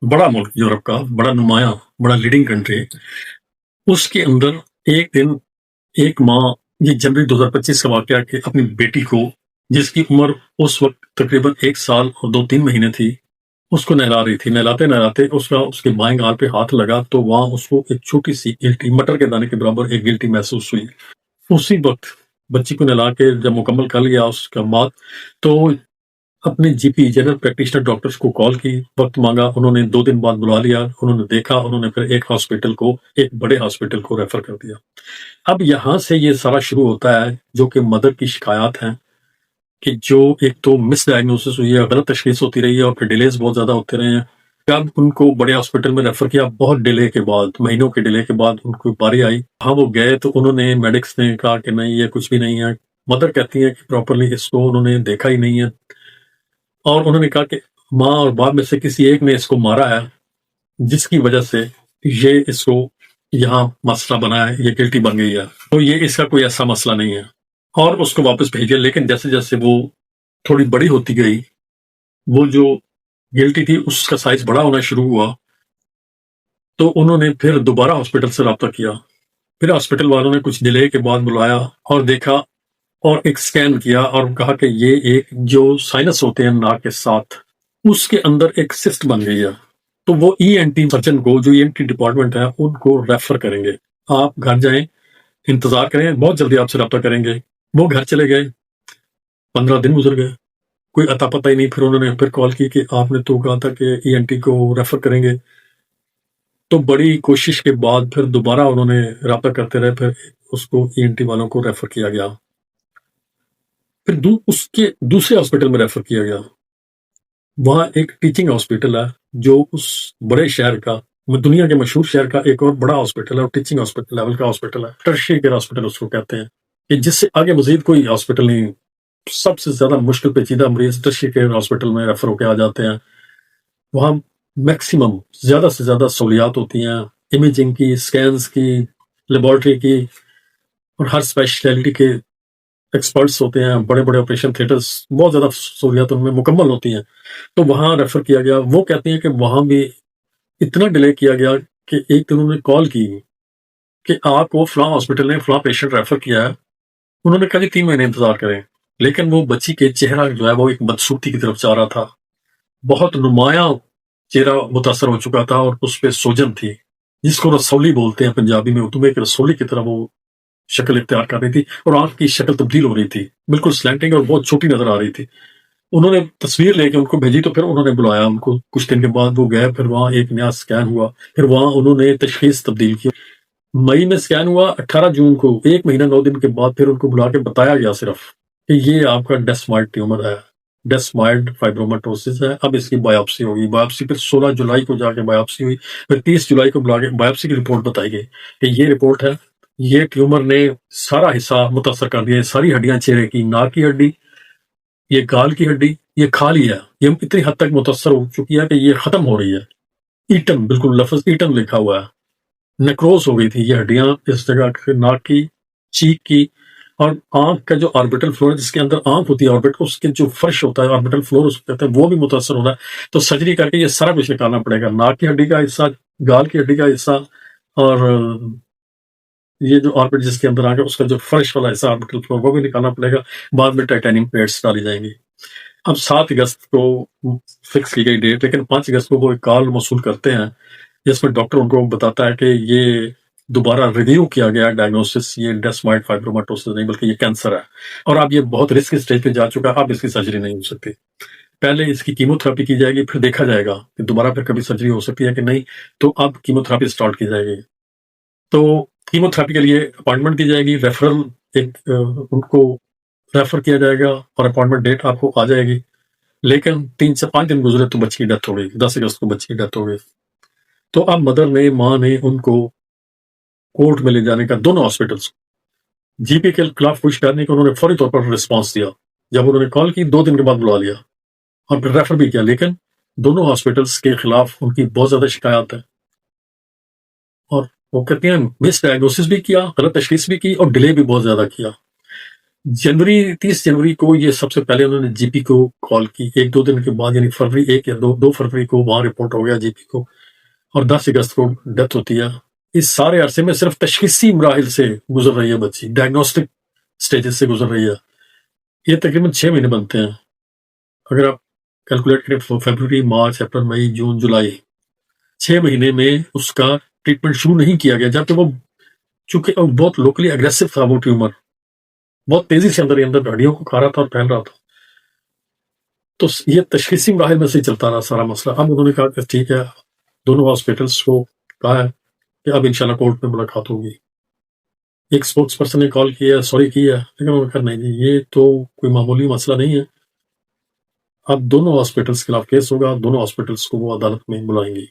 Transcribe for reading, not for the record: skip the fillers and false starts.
बड़ा मुल्क यूरोप का, बड़ा नुमायाँ, बड़ा लीडिंग कंट्री, उसके अंदर एक दिन एक माँ, ये जनवरी 2025 का वाक़या है कि अपनी बेटी को, जिसकी उम्र उस वक़्त तकरीबन 1 साल और 2-3 महीने थी, उसको नहला रही थी। नहलाते-नहलाते उसका उसके बाएँ गाल पे हाथ लगा, तो वहाँ उसको एक छोटी-सी गिल्टी, मटर के दाने के बराबर एक गिल्टी महसूस हुई। उसी वक़्त बच्ची को नहला के जब मुकम्मल कर लिया उसके बाद, तो अपने जीपी जनरल प्रैक्टिशनर डॉक्टर्स को कॉल की, वक्त मांगा, उन्होंने 2 दिन बाद बुला लिया, उन्होंने देखा, उन्होंने फिर एक बड़े हॉस्पिटल को रेफर कर दिया। अब यहाँ से ये सारा शुरू होता है, जो कि मदर की शिकायत है कि जो एक तो मिस डायग्नोसिस हुई है, गलत तशखीस होती रही है और फिर डिलेज बहुत ज्यादा होते रहे हैं। जब उनको बड़े हॉस्पिटल में रेफर किया, बहुत डिले के बाद, महीनों के डिले के बाद उनको बारी आई, हाँ वो गए तो उन्होंने, मेडिक्स ने कहा कि नहीं ये कुछ भी नहीं है। मदर कहती है कि प्रॉपरली इसको उन्होंने देखा ही नहीं है, और उन्होंने कहा कि माँ और बाप में से किसी एक ने इसको मारा है, जिसकी वजह से ये इसको यहाँ मसला बना है, ये गिल्टी बन गई है, तो ये इसका कोई ऐसा मसला नहीं है, और उसको वापस भेज दिया। लेकिन जैसे जैसे वो थोड़ी बड़ी होती गई, वो जो गिल्टी थी उसका साइज बड़ा होना शुरू हुआ, तो उन्होंने फिर दोबारा हॉस्पिटल से रब्ता किया। फिर हॉस्पिटल वालों ने कुछ डिले के बाद बुलाया और देखा, और एक स्कैन किया और कहा कि ये एक जो साइनस होते हैं नाक के साथ, उसके अंदर एक सिस्ट बन गई है। तो वो ईएनटी सर्जन को, जो ईएनटी डिपार्टमेंट है, उनको रेफर करेंगे। आप घर जाएं, इंतजार करें, बहुत जल्दी आपसे रब्ता करेंगे। वो घर चले गए, 15 दिन गुजर गए, कोई अता पता ही नहीं। फिर उन्होंने फिर कॉल की कि आपने तो कहा था कि ईएनटी को रेफर करेंगे। तो बड़ी कोशिश के बाद फिर दोबारा उन्होंने रब्ता करते रहे, फिर उसको ईएनटी वालों को रेफर किया गया। फिर उसके दूसरे हॉस्पिटल में रेफर किया गया। वहाँ एक टीचिंग हॉस्पिटल है, जो उस बड़े शहर का, दुनिया के मशहूर शहर का एक और बड़ा हॉस्पिटल है, और टीचिंग हॉस्पिटल लेवल का हॉस्पिटल है, टर्शियरी केयर हॉस्पिटल उसको कहते हैं, कि जिससे आगे मजीद कोई हॉस्पिटल नहीं। सबसे ज्यादा मुश्किल पेचीदा मरीज टर्शियरी केयर हॉस्पिटल में रेफर होकर आ जाते हैं। वहाँ मैक्सिमम ज्यादा से ज्यादा सहूलियात होती हैं, इमेजिंग की, स्कैन्स की, लेबोरेटरी की, और हर स्पेशलिटी के एक्सपर्ट्स होते हैं। बड़े बड़े ऑपरेशन थिएटर्स, बहुत ज्यादा सहूलियात उनमें मुकम्मल होती हैं। तो वहाँ रेफर किया गया। वो कहते हैं कि वहाँ भी इतना डिले किया गया कि एक दिन उन्होंने कॉल की कि आपको फलां हॉस्पिटल ने फलां पेशेंट रेफर किया है। उन्होंने कहा जी 3 महीने इंतजार करें। लेकिन वो बच्ची के चेहरा जो है वो एक बदसूरती की तरफ जा रहा था, बहुत नुमाया चेहरा मुतासर हो चुका था, और उस पर सोजन थी, जिसको रसौली बोलते हैं पंजाबी में, उर्दू में एक रसौली की तरह वो शक्ल इख्तियार कर रही थी, और आंख की शक्ल तब्दील हो रही थी, बिल्कुल स्लैंटिंग और बहुत छोटी नजर आ रही थी। उन्होंने तस्वीर लेके उनको भेजी, तो फिर उन्होंने बुलाया उनको। कुछ दिन के बाद वो गए, फिर वहाँ एक नया स्कैन हुआ, फिर वहाँ उन्होंने तशखीस तब्दील की। मई में स्कैन हुआ, 18 जून को, 1 महीना 9 दिन के बाद फिर उनको बुला के बताया गया सिर्फ कि ये आपका डेस्मॉइड ट्यूमर है, डेस्मॉइड फाइब्रोमाटोसिस है, अब इसकी बायोप्सी होगी। बायोप्सी फिर 16 जुलाई को जाके बायोप्सी हुई, फिर 30 जुलाई को बुला के बायोप्सी की रिपोर्ट बताई गई कि ये रिपोर्ट है, ये ट्यूमर ने सारा हिस्सा मुतासर कर दिया, सारी हड्डियां चेहरे की, नाक की हड्डी, ये गाल की हड्डी, ये खाली है, ये इतनी हद तक मुतासर हो चुकी है कि ये खत्म हो रही है। ईटन, बिल्कुल लफ्ज ईटन लिखा हुआ है। नेक्रोस हो गई थी ये हड्डियां इस जगह के, नाक की, चीक की, और आंख का जो ऑर्बिटल फ्लोर, जिसके अंदर आंख होती है ऑर्बिट, उसके जो फर्श होता है ऑर्बिटल फ्लोर उसको कहते हैं, वो भी मुतासर हो रहा है। तो सर्जरी करके ये सारा कुछ निकालना पड़ेगा, नाक की हड्डी का हिस्सा, गाल की हड्डी का हिस्सा, और ये जो ऑर्बिट जिसके अंदर आ गया उसका जो फर्श वाला हिस्सा ऑर्बिटल फ्लोर, वो भी निकालना पड़ेगा। बाद में टाइटेनियम प्लेट्स डाली जाएंगी। अब 7 अगस्त को फिक्स की गई डेट, लेकिन 5 अगस्त को वो एक कॉल मौसूल करते हैं, जिसमें डॉक्टर उनको बताता है कि ये दोबारा रिव्यू किया गया डायग्नोसिस, ये डेस्मॉइड फाइब्रोमाटोसिस नहीं बल्कि ये कैंसर है, और अब ये बहुत रिस्क स्टेज पे जा चुका है, अब इसकी सर्जरी नहीं हो सकती। पहले इसकी कीमोथेरेपी की जाएगी, फिर देखा जाएगा कि दोबारा फिर कभी सर्जरी हो सकती है कि नहीं। तो अब कीमोथेरेपी स्टार्ट की जाएगी। तो कीमोथेरेपी के लिए अपॉइंटमेंट दी जाएगी, रेफरल उनको रेफर किया जाएगा, और अपॉइंटमेंट डेट आपको आ जाएगी। लेकिन 3 से 5 दिन गुजरे तो बच्ची की डेथ हो गई, 10 अगस्त को बच्ची की डेथ हो गई। तो अब मदर ने, माँ ने उनको कोर्ट में ले जाने का, दोनों हॉस्पिटल्स, जीपी के खिलाफ कुछ करने का उन्होंने फौरी तौर पर रिस्पांस दिया। जब उन्होंने कॉल की, 2 दिन के बाद बुला लिया और फिर रेफर भी किया। लेकिन दोनों हॉस्पिटल्स के खिलाफ उनकी बहुत ज्यादा शिकायत है, और वो कहते हैं मिस डायग्नोसिस भी किया, गलत तशखीस भी की, और डिले भी बहुत ज्यादा किया। जनवरी 30 जनवरी को ये सबसे पहले उन्होंने जीपी को कॉल की। 1-2 दिन के बाद यानी फरवरी 1 या 2 फरवरी को वहां रिपोर्ट हो गया जीपी को, और 10 अगस्त को डेथ होती है। इस सारे अरसे में सिर्फ तशखीसी मराहिल से गुजर रही है बच्ची, डायग्नोस्टिक स्टेजेस से गुजर रही है। ये तकरीबन 6 महीने बनते हैं। अगर आप कैलकुलेट करें फरवरी, मार्च, अप्रैल, मई, जून, जुलाई, 6 महीने में उसका ट्रीटमेंट शुरू नहीं किया गया, जबकि वो चूंकि बहुत लोकली अग्रेसिव था, वो ट्यूमर बहुत तेजी से अंदर हड्डियों को खा रहा था और फैल रहा था। तो ये तशखीसी मराहिल में से ही चलता रहा सारा मसला। अब उन्होंने कहा कि ठीक है, दोनों हॉस्पिटल्स को कहा है कि अब इंशाल्लाह कोर्ट में मुलाकात होगी। एक स्पोक्स पर्सन ने कॉल किया, सॉरी किया, लेकिन उन्होंने कहा नहीं जी, ये तो कोई मामूली मसला नहीं है। अब दोनों हॉस्पिटल्स के खिलाफ केस होगा, दोनों हॉस्पिटल्स को वो अदालत में बुलाएंगी।